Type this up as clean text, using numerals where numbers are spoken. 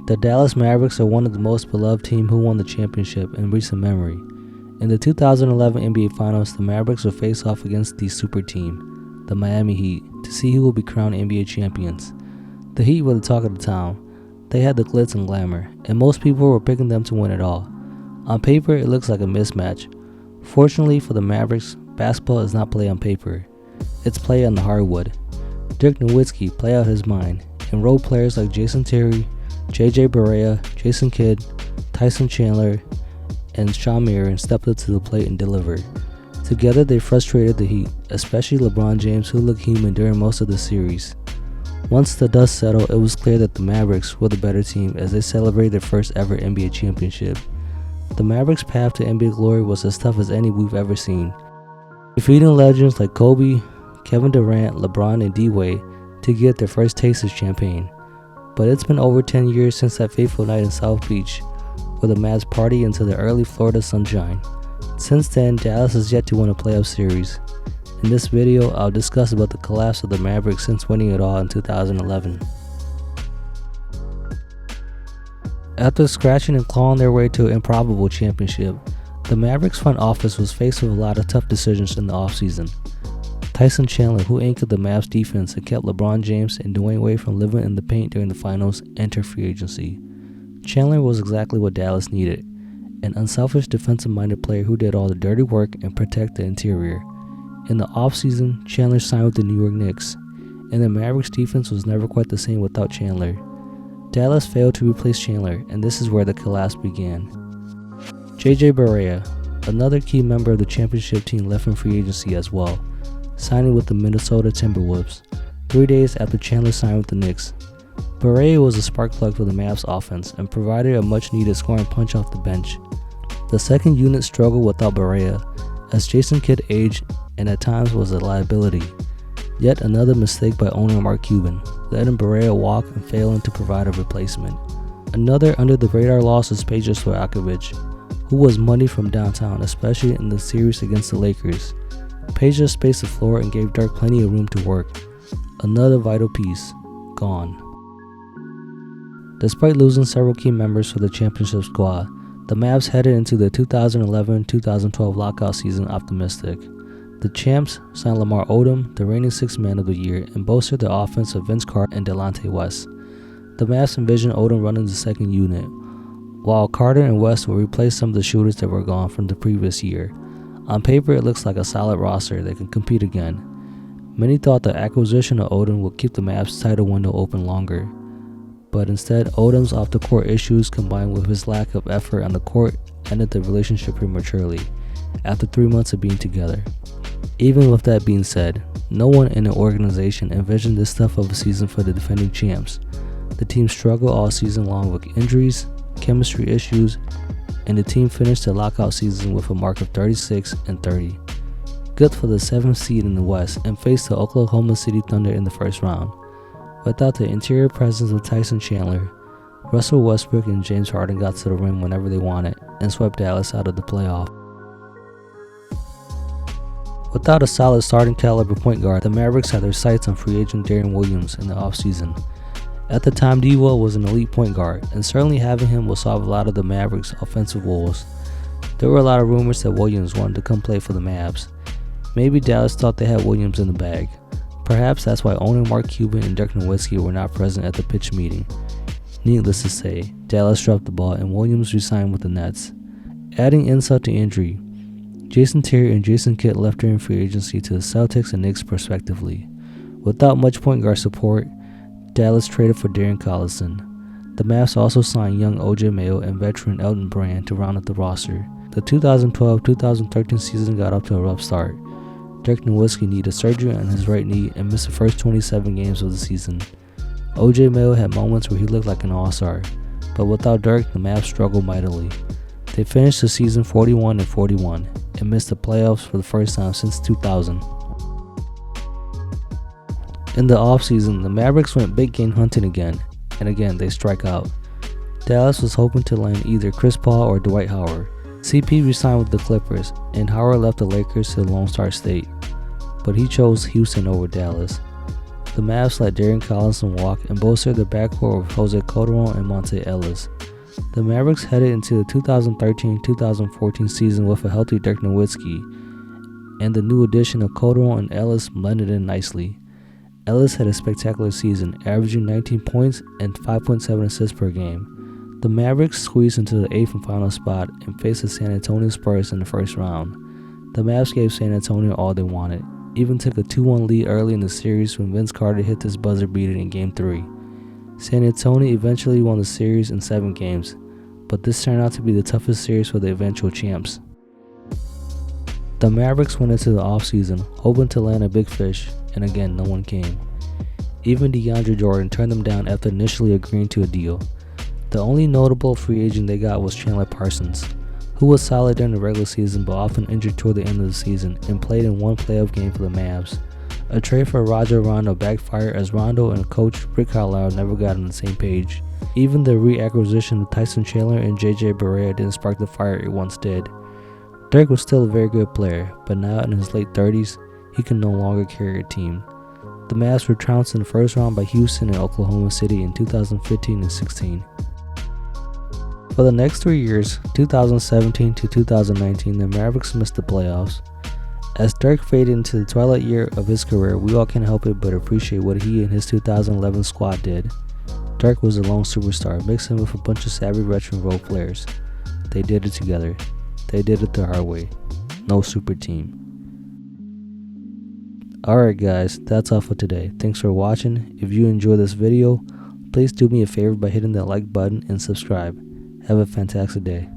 The Dallas Mavericks are one of the most beloved teams who won the championship in recent memory. In the 2011 NBA Finals, the Mavericks will face off against the super team, the Miami Heat, to see who will be crowned NBA champions. The Heat were the talk of the town. They had the glitz and glamour, and most people were picking them to win it all. On paper, it looks like a mismatch. Fortunately for the Mavericks, basketball is not played on paper. It's played on the hardwood. Dirk Nowitski played out his mind, and role players like Jason Terry, JJ Barea, Jason Kidd, Tyson Chandler, and Shawn Marion stepped up to the plate and delivered. Together, they frustrated the Heat, especially LeBron James, who looked human during most of the series. Once the dust settled, it was clear that the Mavericks were the better team as they celebrated their first ever NBA championship. The Mavericks' path to NBA glory was as tough as any we've ever seen, defeating legends like Kobe, Kevin Durant, LeBron, and D-Wade to get their first taste of champagne. But it's been over 10 years since that fateful night in South Beach, where the Mavs party into the early Florida sunshine. Since then, Dallas has yet to win a playoff series. In this video, I'll discuss about the collapse of the Mavericks since winning it all in 2011. After scratching and clawing their way to an improbable championship, the Mavericks front office was faced with a lot of tough decisions in the offseason. Tyson Chandler, who anchored the Mavs defense and kept LeBron James and Dwyane Wade from living in the paint during the finals, entered free agency. Chandler was exactly what Dallas needed, an unselfish defensive-minded player who did all the dirty work and protect the interior. In the offseason, Chandler signed with the New York Knicks, and the Mavericks defense was never quite the same without Chandler. Dallas failed to replace Chandler, and this is where the collapse began. JJ Barea, another key member of the championship team, left in free agency as well, signing with the Minnesota Timberwolves 3 days after Chandler signed with the Knicks. Barea was a spark plug for the Mavs offense and provided a much-needed scoring punch off the bench. The second unit struggled without Barea, as Jason Kidd aged and at times was a liability. Yet another mistake by owner Mark Cuban, letting Barea walk and failing to provide a replacement. Another under-the-radar loss is Peja Stojakovic, who was money from downtown, especially in the series against the Lakers. Peja spaced the floor and gave Dirk plenty of room to work. Another vital piece, gone. Despite losing several key members for the championship squad, the Mavs headed into the 2011-2012 lockout season optimistic. The champs signed Lamar Odom, the reigning sixth man of the year, and bolstered the offense of Vince Carter and Delonte West. The Mavs envisioned Odom running the second unit, while Carter and West will replace some of the shooters that were gone from the previous year. On paper, it looks like a solid roster that can compete again. Many thought the acquisition of Odom would keep the Mavs' title window open longer, but instead, Odom's off-the-court issues combined with his lack of effort on the court ended the relationship prematurely after 3 months of being together. Even with that being said, no one in the organization envisioned this tough of a season for the defending champs. The team struggled all season long with injuries, chemistry issues, and the team finished the lockout season with a mark of 36-30. Good for the 7th seed in the West and faced the Oklahoma City Thunder in the first round. Without the interior presence of Tyson Chandler, Russell Westbrook and James Harden got to the rim whenever they wanted and swept Dallas out of the playoff. Without a solid starting caliber point guard, the Mavericks had their sights on free agent Deron Williams in the offseason. At the time, D-Will was an elite point guard, and certainly having him will solve a lot of the Mavericks' offensive woes. There were a lot of rumors that Williams wanted to come play for the Mavs. Maybe Dallas thought they had Williams in the bag. Perhaps that's why owner Mark Cuban and Dirk Nowitski were not present at the pitch meeting. Needless to say, Dallas dropped the ball and Williams re-signed with the Nets. Adding insult to injury, Jason Terry and Jason Kidd left during free agency to the Celtics and Knicks respectively. Without much point guard support, Dallas traded for Darren Collison. The Mavs also signed young O.J. Mayo and veteran Elton Brand to round out the roster. The 2012-2013 season got off to a rough start. Dirk Nowitski needed surgery on his right knee and missed the first 27 games of the season. O.J. Mayo had moments where he looked like an all-star, but without Dirk, the Mavs struggled mightily. They finished the season 41-41 and missed the playoffs for the first time since 2000. In the offseason, the Mavericks went big game hunting again, and again they strike out. Dallas was hoping to land either Chirs Paul or Dwight Howard. CP re-signed with the Clippers, and Howard left the Lakers to the Lone Star State, but he chose Houston over Dallas. The Mavs let Darren Collison walk and bolstered their backcourt with Jose Calderon and Monte Ellis. The Mavericks headed into the 2013-2014 season with a healthy Dirk Nowitski, and the new addition of Calderon and Ellis blended in nicely. Ellis had a spectacular season, averaging 19 points and 5.7 assists per game. The Mavericks squeezed into the 8th and final spot and faced the San Antonio Spurs in the first round. The Mavs gave San Antonio all they wanted, even took a 2-1 lead early in the series when Vince Carter hit his buzzer beater in Game 3. San Antonio eventually won the series in 7 games, but this turned out to be the toughest series for the eventual champs. The Mavericks went into the offseason hoping to land a big fish, and again, no one came. Even DeAndre Jordan turned them down after initially agreeing to a deal. The only notable free agent they got was Chandler Parsons, who was solid during the regular season but often injured toward the end of the season and played in one playoff game for the Mavs. A trade for Rajon Rondo backfired as Rondo and coach Rick Carlisle never got on the same page. Even the reacquisition of Tyson Chandler and JJ Barea didn't spark the fire it once did. Dirk was still a very good player, but now in his late 30s, he can no longer carry a team. The Mavs were trounced in the first round by Houston and Oklahoma City in 2015 and 16. For the next 3 years, 2017 to 2019, the Mavericks missed the playoffs. As Dirk faded into the twilight year of his career, we all can't help it but appreciate what he and his 2011 squad did. Dirk was a lone superstar, mixing with a bunch of savvy veteran role players. They did it together. They did it the hard way. No super team. Alright guys, that's all for today. Thanks for watching. If you enjoyed this video, please do me a favor by hitting that like button and subscribe. Have a fantastic day.